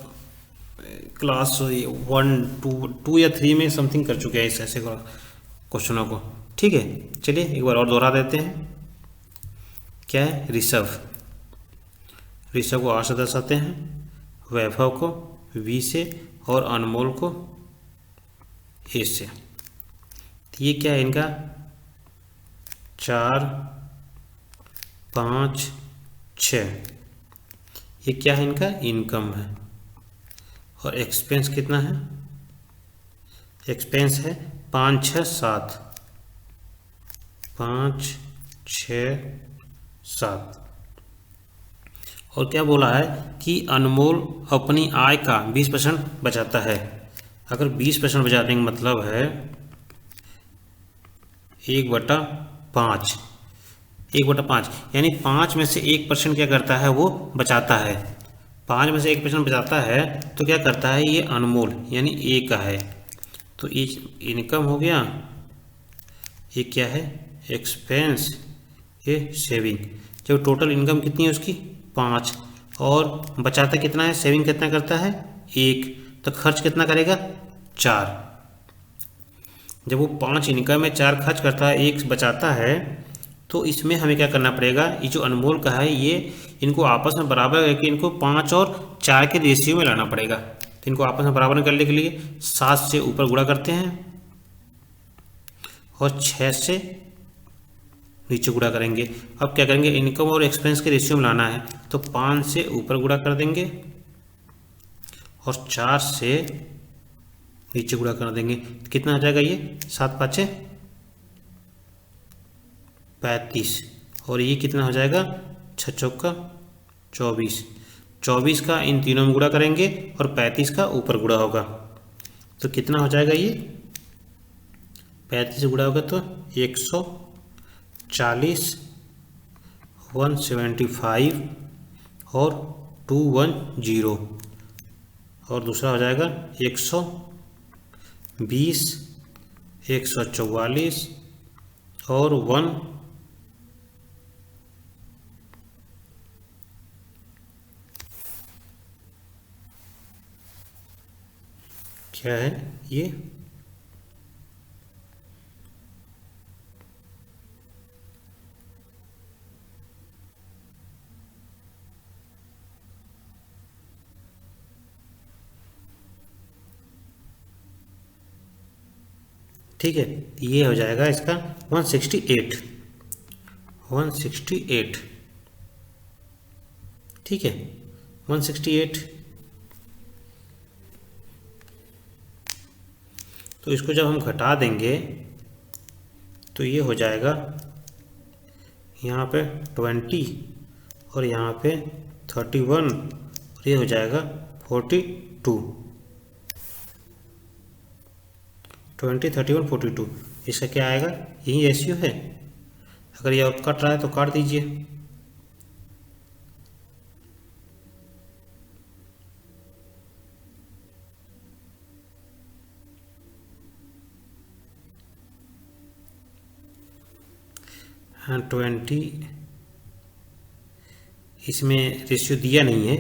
क्लास 1, 2 या 3 में समथिंग कर चुके हैं इस ऐसे क्वेश्चनों को। ठीक है, चलिए एक बार और दोहरा देते हैं। क्या है, ऋषभ को आर से दर्शाते हैं, वैभव को वी से और अनमोल को ए से। तो ये क्या है इनका, 4, 5, 6। ये क्या है इनका, इनकम है। और एक्सपेंस कितना है, एक्सपेंस है 5-6-7, 5-6-7। और क्या बोला है कि अनमोल अपनी आय का 20% बचाता है। अगर 20% बचाने का मतलब है 1/5, 1/5 यानी 5 में से 1% क्या करता है, वो बचाता है। 5 में से 1% बचाता है तो क्या करता है, ये अनमोल यानी ए का है। तो ये इनकम हो गया, ये क्या है, एक्सपेंस, ये सेविंग। जब टोटल इनकम कितनी है उसकी, 5, और बचाता कितना है, सेविंग कितना करता है, 1, तो खर्च कितना करेगा, 4। जब वो 5 इनकम में 4 खर्च करता है, 1 बचाता है, तो इसमें हमें क्या करना पड़ेगा, ये जो अनमोल का है ये इनको आपस में बराबर करके इनको 5 और 4 के रेशियो में लाना पड़ेगा। तो इनको आपस में बराबर करने के लिए 7 से ऊपर गुणा करते हैं और 6 से नीचे गुणा करेंगे। अब क्या करेंगे, इनकम और एक्सपेंस के रेशियो में लाना है, तो 5 से ऊपर गुणा कर देंगे और 4 से नीचे गुणा कर देंगे। कितना हो जाएगा, ये 7-5 35, और ये कितना हो जाएगा, 6 चौका 24। 24 का इन तीनों में गुणा करेंगे और 35 का ऊपर गुणा होगा, तो कितना हो जाएगा, ये 35 से गुणा होगा तो 140, 175 और 210, और दूसरा हो जाएगा 120, 144 और 1 क्या है ये, ठीक है। ये हो जाएगा इसका 168, 168, ठीक है, 168। तो इसको जब हम घटा देंगे तो ये हो जाएगा यहाँ पे 20 और यहाँ पे 31 और ये हो जाएगा 42, 20, 31, 42। इसका क्या आएगा, यही रेशियो है। अगर ये कट रहा है तो काट दीजिए। हाँ, 20 इसमें रेशियो दिया नहीं है,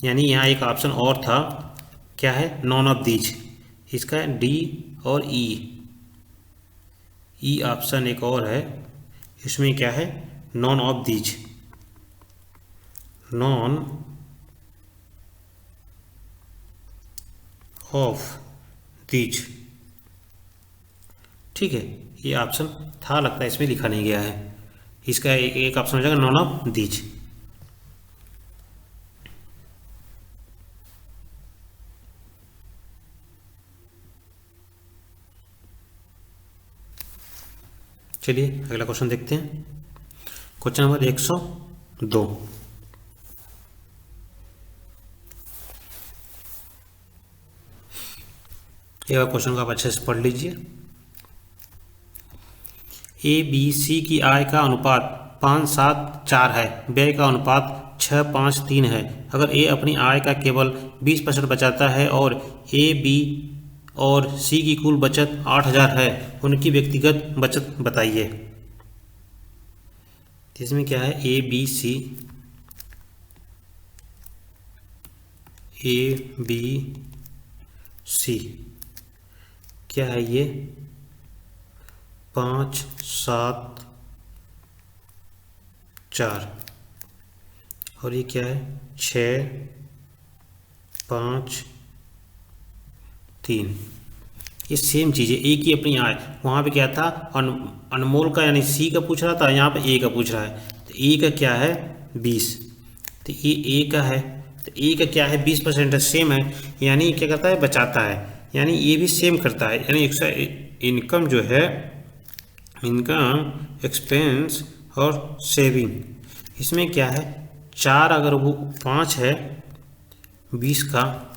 यानी यहाँ एक ऑप्शन और था, क्या है, नॉन ऑफ दीज। इसका डी और ई ऑप्शन एक और है, इसमें क्या है, none of these, none of these, ठीक है। ये ऑप्शन था, लगता है इसमें लिखा नहीं गया है। इसका एक ऑप्शन हो जाएगा नॉन ऑफ दीज। चलिए अगला क्वेश्चन देखते हैं। Question number 102। ये क्वेश्चन को आप अच्छे से पढ़ लीजिए। ए बी सी की आय का अनुपात 5-7-4 है, व्यय का अनुपात 6-5-3 है। अगर ए अपनी आय का केवल 20% बचाता है और ए बी और सी की कुल बचत 8,000 है, उनकी व्यक्तिगत बचत बताइए। इसमें क्या है, ए बी सी क्या है, ये 5-7-4 और ये क्या है 6-5-3। ये सेम चीज़ है, ए की अपनी आय। वहाँ पे क्या था, अनमोल का यानी सी का पूछ रहा था, यहाँ पे ए का पूछ रहा है। तो ए का क्या है 20, तो ये ए का है, तो ए का क्या है 20% है, सेम है। यानी क्या करता है, बचाता है। यानी ये भी सेम करता है। यानी इनकम जो है, इनकम, एक्सपेंस और सेविंग, इसमें क्या है 4, अगर वो 5 है 20 का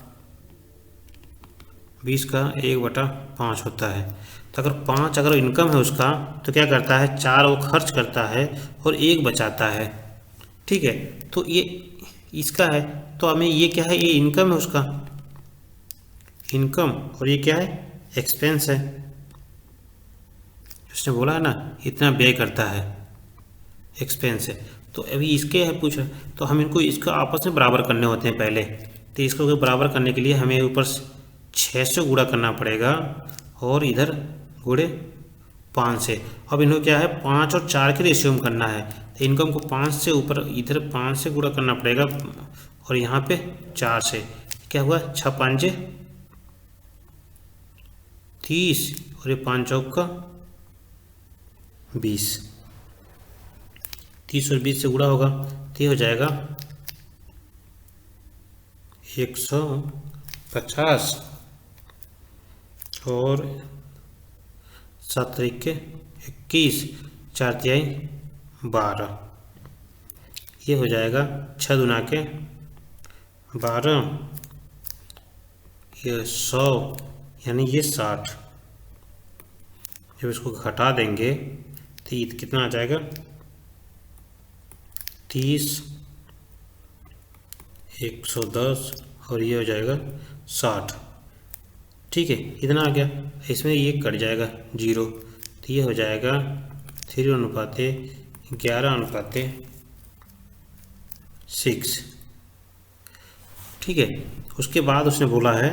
1/5 होता है। तो अगर 5 अगर इनकम है उसका, तो क्या करता है 4 वो खर्च करता है और 1 बचाता है। ठीक है, तो ये इसका है, तो हमें ये क्या है, ये इनकम है उसका, इनकम, और ये क्या है एक्सपेंस है। उसने बोला है ना इतना व्यय करता है, एक्सपेंस है। तो अभी इसके है पूछा, तो हम इसको आपस में बराबर करने होते हैं पहले। तो इसको बराबर करने के लिए हमें ऊपर 6 से गुणा करना पड़ेगा और इधर गुणे 5 से। अब इनको क्या है 5 और 4 के रेशियो में करना है। तो इनकम को 5 से ऊपर इधर 5 से गुणा करना पड़ेगा और यहाँ पे 4 से। क्या हुआ 6-5 30 और ये 5 चौका 20, 30 और 20 से गुणा होगा तो ये हो जाएगा 150 और 7 तरीके 21, 4 तिहाई 12। ये हो जाएगा 6 दूना के 12, ये 100 यानी ये 60। जब इसको घटा देंगे तो ये कितना आ जाएगा 30, 110 और ये हो जाएगा 60। ठीक है, इतना आ गया। इसमें ये कट जाएगा 0, तो ये हो जाएगा 3:11:6। ठीक है, उसके बाद उसने बोला है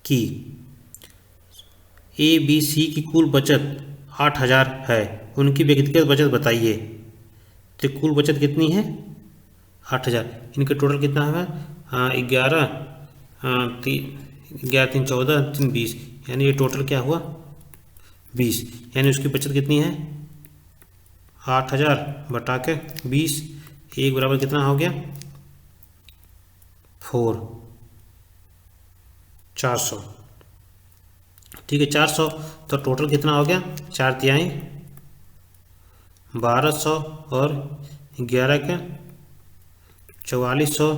कि ए बी सी की कुल बचत 8,000 है, उनकी व्यक्तिगत बचत बताइए। तो कुल बचत कितनी है 8,000, इनका टोटल कितना है 11, 3 14, 3 20, यानी ये टोटल क्या हुआ 20। यानी उसकी बचत कितनी है 8,000 बटा के 20, एक बराबर कितना हो गया 400। ठीक है 400, तो टोटल कितना हो गया 4 तिहाई 1200 और 11 के 4400,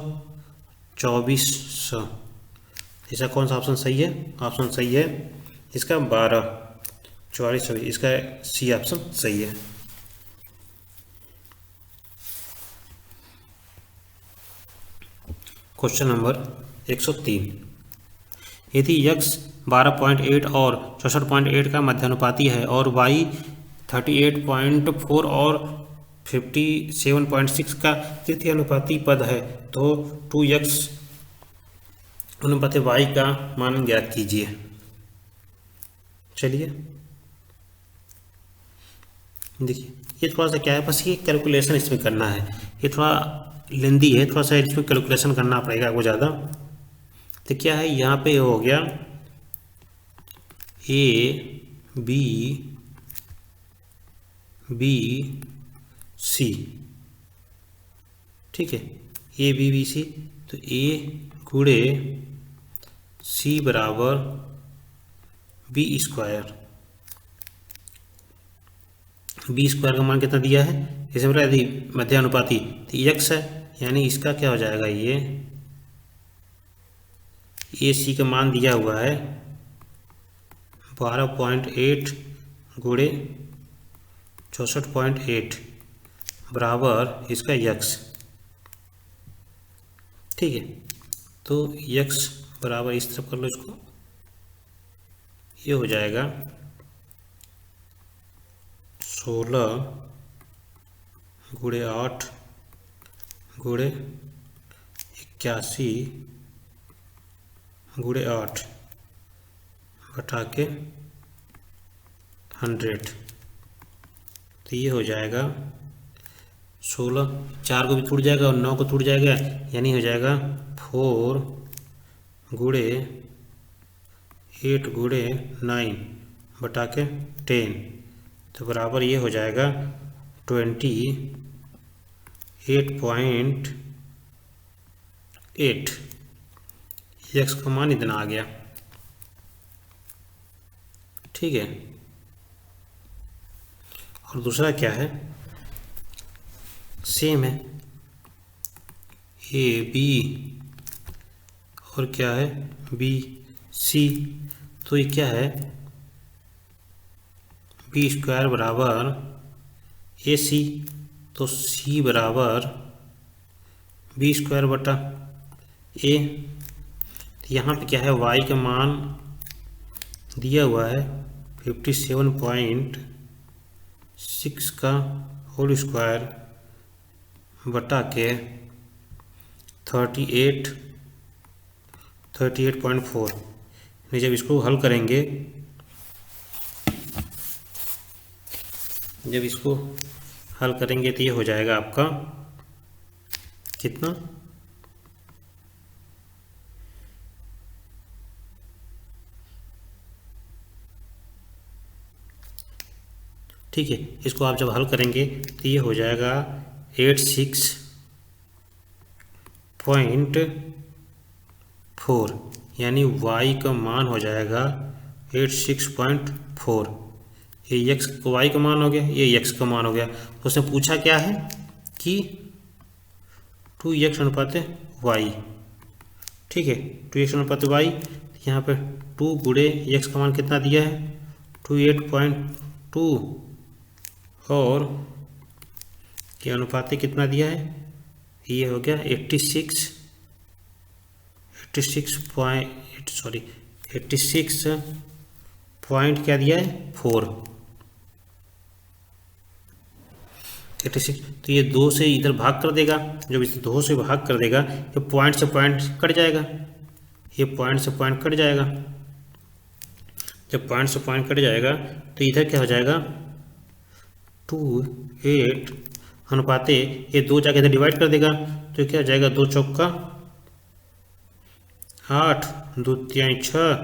2400। इसका कौन सा ऑप्शन सही है, ऑप्शन सही है इसका 12, 4400, इसका सी ऑप्शन सही है। Question number 103। यदि x 12.8 और 64.8 का मध्यानुपाती है और y 38.4 और 57.6 का तृतीय अनुपाती पद है, तो 2x अनुपात y का मान ज्ञात कीजिए। चलिए देखिए, ये थोड़ा सा क्या है, बस ये कैलकुलेशन इसमें करना है। ये थोड़ा लेंदी है, थोड़ा सा इसमें कैलकुलेशन करना पड़ेगा आपको ज़्यादा। तो क्या है, यहाँ पे हो गया ए बी सी। ठीक है, ए बी सी, तो ए गुणे सी बराबर बी स्क्वायर। बी स्क्वायर का मान कितना दिया है, इसे मेरा यदि मध्यानुपाती तो यक्स है, यानी इसका क्या हो जाएगा, ये सी का मान दिया हुआ है 12.8 गुणे 64.8 बराबर इसका यक्स। ठीक है, तो यक्स बराबर इस तरफ कर लो इसको, ये हो जाएगा 16 गुणे 8 गुणे 81 गुणे 8 बटा के 100। तो ये हो जाएगा 16, 4 को भी टूट जाएगा और 9 को टूट जाएगा, यानी हो जाएगा 4 गुणे 8 गुणे 9 बटा के 10। तो बराबर ये हो जाएगा 28.8। यक्स का मान इतना आ गया। ठीक है, और दूसरा क्या है, सेम है, ए बी और क्या है बी सी। तो ये क्या है, बी स्क्वायर बराबर ए सी, तो सी बराबर बी स्क्वायर बटा ए। तो यहाँ पे क्या है, वाई का मान दिया हुआ है 57.6 का होल स्क्वायर बटा के 38.4। जब इसको हल करेंगे, तो ये हो जाएगा आपका कितना, ठीक है, इसको आप जब हल करेंगे तो ये हो जाएगा 86.4, यानी y का मान हो जाएगा 86.4। ये x y का मान हो गया, ये x का मान हो गया। तो उसने पूछा क्या है कि 2x अनुपात y। ठीक है, 2x अनुपात y, यहाँ पे 2 गुणे x का मान कितना दिया है 28.2 और ये अनुपात कितना दिया है, ये हो गया 86 पॉइंट क्या दिया है 4, 86। तो ये 2 से इधर भाग कर देगा, जब इसे 2 से भाग कर देगा ये पॉइंट से पॉइंट कट जाएगा, ये पॉइंट से पॉइंट कट जाएगा। जब पॉइंट से पॉइंट कट जाएगा तो इधर क्या हो जाएगा 28 अनुपाते, ये 2 जाके इधर डिवाइड कर देगा, तो क्या हो जाएगा 2 चौका 8, 2 तिहाई 6,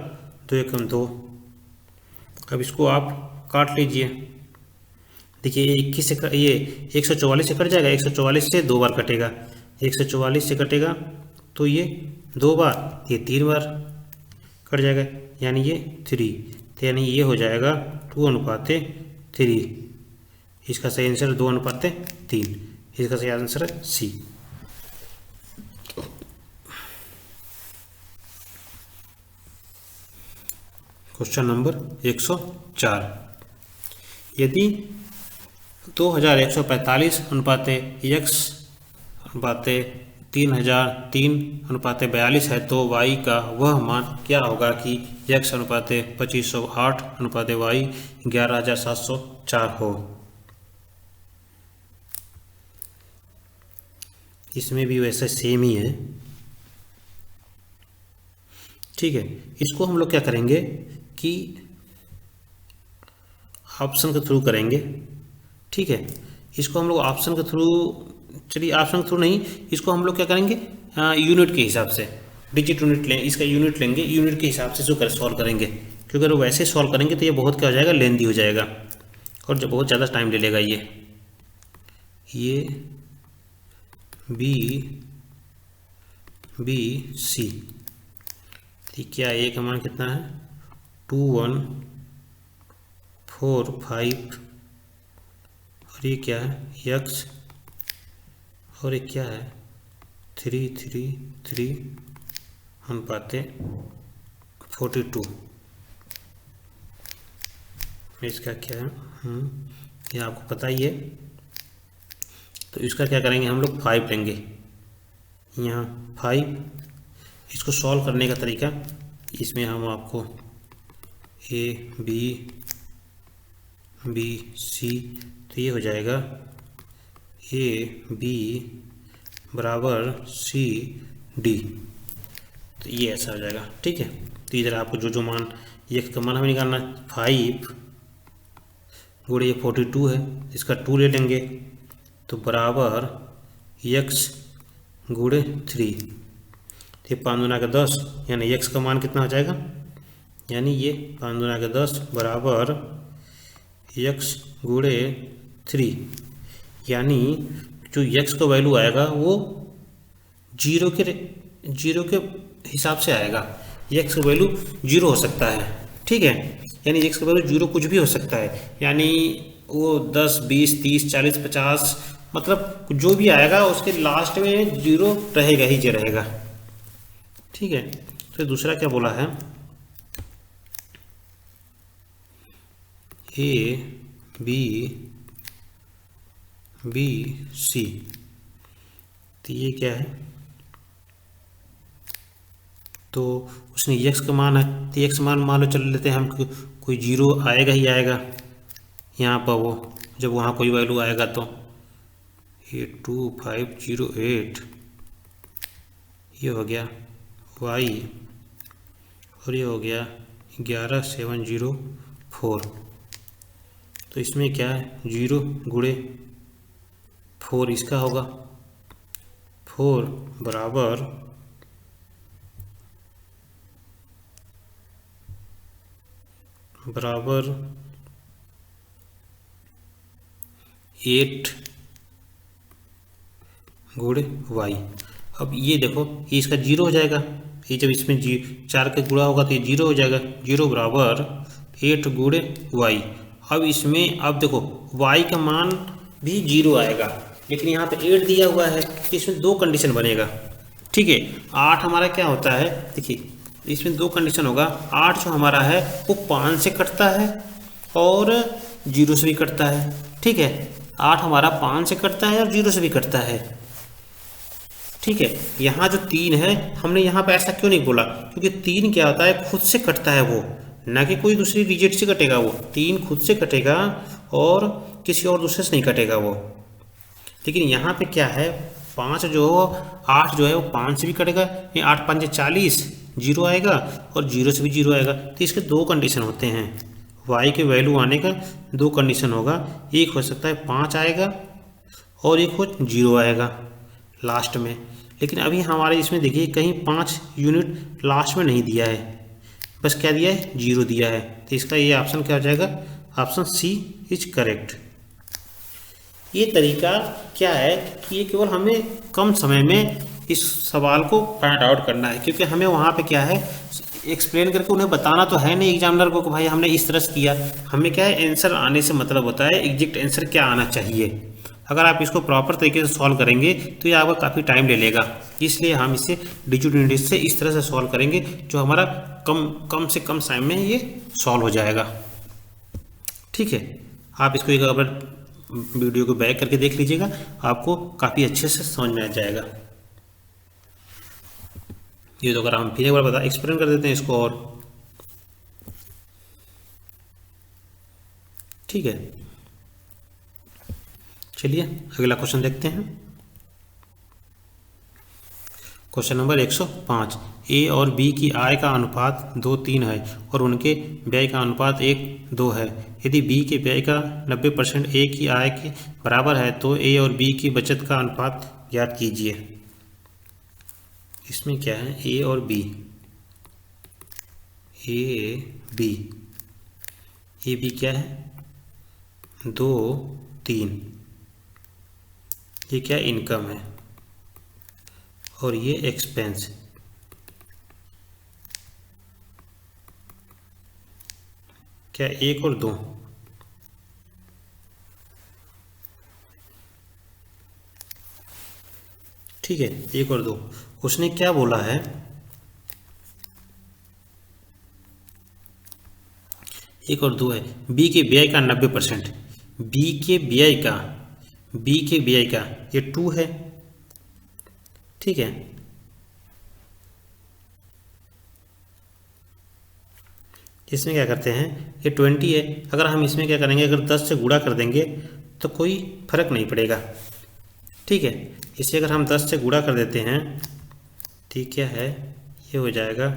2 एकम 2। अब इसको आप काट लीजिए, देखिए 21 से ये 144 से कट जाएगा, 144 से 2 बार कटेगा, 144 से कटेगा तो ये 2 बार, ये 3 बार कट जाएगा, यानी ये 3। तो यानी ये हो जाएगा 2 अनुपात 3। इसका सही आंसर 2 अनुपात 3, इसका सही आंसर है सी। क्वेश्चन नंबर 104, यदि 2145 अनुपात x अनुपात 3003 अनुपात 42 है, तो y का वह मान क्या होगा कि x अनुपात 2508 अनुपात y 11704 हो। इसमें भी वैसे सेम ही है। ठीक है, इसको हम लोग क्या करेंगे कि ऑप्शन के थ्रू करेंगे। ठीक है, इसको हम लोग ऑप्शन के थ्रू, चलिए ऑप्शन के थ्रू नहीं, इसको हम लोग क्या करेंगे यूनिट के हिसाब से, डिजिट यूनिट लें, इसका यूनिट लेंगे, यूनिट के हिसाब से जो कर सॉल्व करेंगे, क्योंकि अगर वैसे सॉल्व करेंगे तो ये बहुत क्या हो जाएगा, लेंदी हो जाएगा और जो बहुत ज़्यादा टाइम ले लेगा। ये बी सी, क्या ए का मान कितना है 2145 और ये क्या है यक्स, और ये क्या है 3 अनुपाते 42। इसका क्या है ये आपको पता ही है। तो इसका क्या करेंगे हम लोग 5 लेंगे, यहाँ 5। इसको सॉल्व करने का तरीका, इसमें हम आपको ए बी सी, तो ये हो जाएगा ए बी बराबर सी डी, तो ये ऐसा हो जाएगा। ठीक है, तो इधर आपको जो जो मान एक्स का मान हमें निकालना है 5 गुणे ये 42 है, इसका 2 ले लेंगे तो बराबर एक्स गुणे 3, तो ये 5 दूना का 10, यानी एक्स का मान कितना हो जाएगा, यानी ये 5 दूना का 10 बराबर एक्स गुणे 3, यानी जो एक्स का वैल्यू आएगा वो जीरो के हिसाब से आएगा। एक्स का वैल्यू 0 हो सकता है, ठीक है, यानी एक्स का वैल्यू 0 कुछ भी हो सकता है, यानी वो 10 20 30 40 50 मतलब जो भी आएगा उसके लास्ट में 0 रहेगा ही जो रहेगा। ठीक है, तो दूसरा क्या बोला है ए बी सी, तो ये क्या है, तो उसने एक्स का मान है, तो एक्स मान मान लो चल लेते हैं हम, कोई 0 आएगा ही आएगा यहाँ पर, वो जब वहाँ कोई वैल्यू आएगा तो 82508 ये हो गया y, और ये हो गया 11704। तो इसमें क्या है 0 गुणे 4 इसका होगा, 4 बराबर 8 गुणे y। अब ये देखो ये इसका 0 हो जाएगा, ये जब इसमें 4 के गुणा होगा तो ये 0 हो जाएगा, 0 बराबर 8 गुणे y। अब इसमें अब देखो y का मान भी 0 आएगा, लेकिन यहाँ पे 8 दिया हुआ है, तो इसमें 2 कंडीशन बनेगा। ठीक है, 8 हमारा क्या होता है, देखिए इसमें 2 कंडीशन होगा। 8 जो हमारा है वो 5 से कटता है और 0 से भी कटता है। ठीक है, 8 हमारा 5 से कटता है और 0 से भी कटता है। ठीक है, यहाँ जो 3 है हमने यहाँ पे ऐसा क्यों नहीं बोला, क्योंकि 3 क्या होता है खुद से कटता है वो, ना कि कोई दूसरी डिजिट से कटेगा, वो 3 खुद से कटेगा और किसी और दूसरे से नहीं कटेगा वो। लेकिन यहाँ पे क्या है 5 जो 8 जो है वो 5 से भी कटेगा, ये 8 5 40 0 आएगा और 0 से भी 0 आएगा। तो इसके 2 कंडीशन होते हैं, y के वैल्यू आने का 2 कंडीशन होगा, एक हो सकता है 5 आएगा और एक हो 0 आएगा लास्ट में। लेकिन अभी हमारे इसमें देखिए कहीं 5 यूनिट लास्ट में नहीं दिया है, बस क्या दिया है 0 दिया है। तो इसका ये ऑप्शन क्या हो जाएगा, ऑप्शन सी इज करेक्ट। ये तरीका क्या है कि ये केवल हमें कम समय में इस सवाल को फाइंड आउट करना है, क्योंकि हमें वहाँ पे क्या है एक्सप्लेन करके उन्हें बताना तो है नहीं एग्जामिनर को कि भाई हमने इस तरह से किया। हमें क्या है आंसर आने से मतलब होता है एग्जैक्ट आंसर क्या आना चाहिए। अगर आप इसको प्रॉपर तरीके से सॉल्व करेंगे तो ये आपका काफ़ी टाइम ले लेगा, इसलिए हम इसे डिजिट यूनिट से इस तरह से सॉल्व करेंगे जो हमारा कम से कम टाइम में ये सॉल्व हो जाएगा। ठीक है, आप इसको एक बार वीडियो को बैक करके देख लीजिएगा, आपको काफ़ी अच्छे से समझ में आ जाएगा। ये तो अगर हम फिर एक बार बता एक्सप्लेन कर देते हैं इसको और ठीक है। चलिए अगला क्वेश्चन देखते हैं। क्वेश्चन नंबर 105, ए और बी की आय का अनुपात 2:3 है और उनके व्यय का अनुपात 1:2 है। यदि बी के व्यय का 90% ए की आय के बराबर है तो ए और बी की बचत का अनुपात ज्ञात कीजिए। इसमें क्या है ए और बी, ए बी क्या है 2:3, ये क्या इनकम है और ये एक्सपेंस। क्या 1 और 2, ठीक है, 1 और 2। उसने क्या बोला है, 1 और 2 है, बी के BI का 90%, बी के BI का ये 2 है। ठीक है, इसमें क्या करते हैं, ये 20 है, अगर हम इसमें क्या करेंगे, अगर 10 से गुणा कर देंगे तो कोई फर्क नहीं पड़ेगा। ठीक है, इसे अगर हम 10 से गुणा कर देते हैं तो क्या है, ये हो जाएगा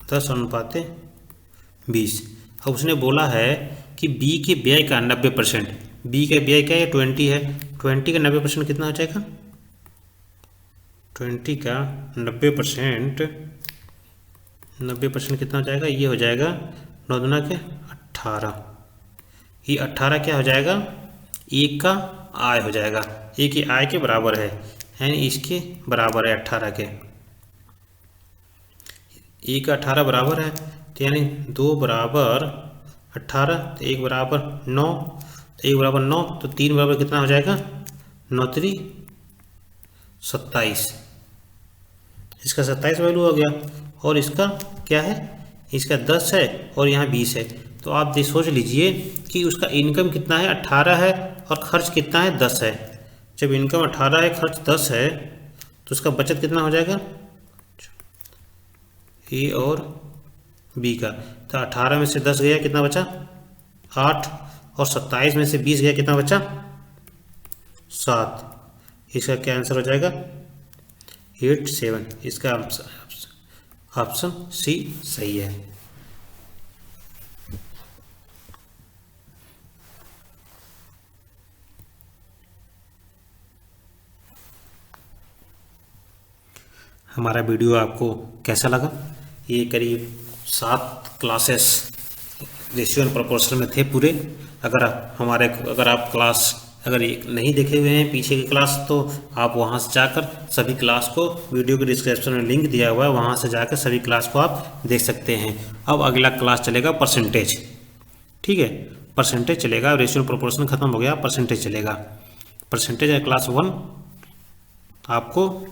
10:20। अब उसने बोला है कि बी के BI का 90%, बी का BI क्या है, 20 है, 20 का 90% कितना हो जाएगा, 20 का 90% कितना हो जाएगा, ये हो जाएगा 9 दूना के 18। ये 18 क्या हो जाएगा, 1 का आय हो जाएगा, 1 की आय के बराबर है, यानी इसके बराबर है 18 के। 1 का 18 बराबर है, तो यानी 2 बराबर 18, तो 1 बराबर 9, तो 1 बराबर 9, तो 3 बराबर कितना हो जाएगा, 9 3 27। इसका 27 वैल्यू हो गया, और इसका क्या है, इसका 10 है और यहाँ 20 है। तो आप सोच लीजिए कि उसका इनकम कितना है, 18 है, और खर्च कितना है, 10 है। जब इनकम 18 है, खर्च 10 है, तो उसका बचत कितना हो जाएगा, ए और बी का। तो 18 में से 10 गया, कितना बचा, 8, और 27 में से 20 गया, कितना बचा, 7। इसका क्या आंसर हो जाएगा, 8 7। इसका ऑप्शन सी सही है। हमारा वीडियो आपको कैसा लगा, ये करीब 7 क्लासेस रेशियो एंड प्रोपोर्शन में थे पूरे। अगर आप क्लास अगर नहीं देखे हुए हैं पीछे की क्लास, तो आप वहां से जाकर सभी क्लास को, वीडियो के डिस्क्रिप्शन में लिंक दिया हुआ है, वहां से जाकर सभी क्लास को आप देख सकते हैं। अब अगला क्लास चलेगा परसेंटेज। ठीक है, परसेंटेज चलेगा, रेशियो प्रोपोर्शन खत्म हो गया, परसेंटेज चलेगा। परसेंटेज है क्लास 1, आपको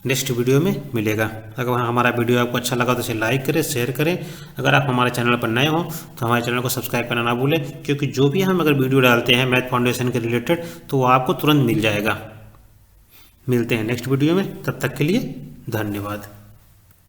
नेक्स्ट वीडियो में मिलेगा। अगर हमारा वीडियो आपको अच्छा लगा तो इसे लाइक करें, शेयर करें। अगर आप हमारे चैनल पर नए हो तो हमारे चैनल को सब्सक्राइब करना ना भूलें, क्योंकि जो भी हम अगर वीडियो डालते हैं मैथ फाउंडेशन के रिलेटेड तो वो आपको तुरंत मिल जाएगा। मिलते हैं नेक्स्ट वीडियो में, तब तक के लिए धन्यवाद।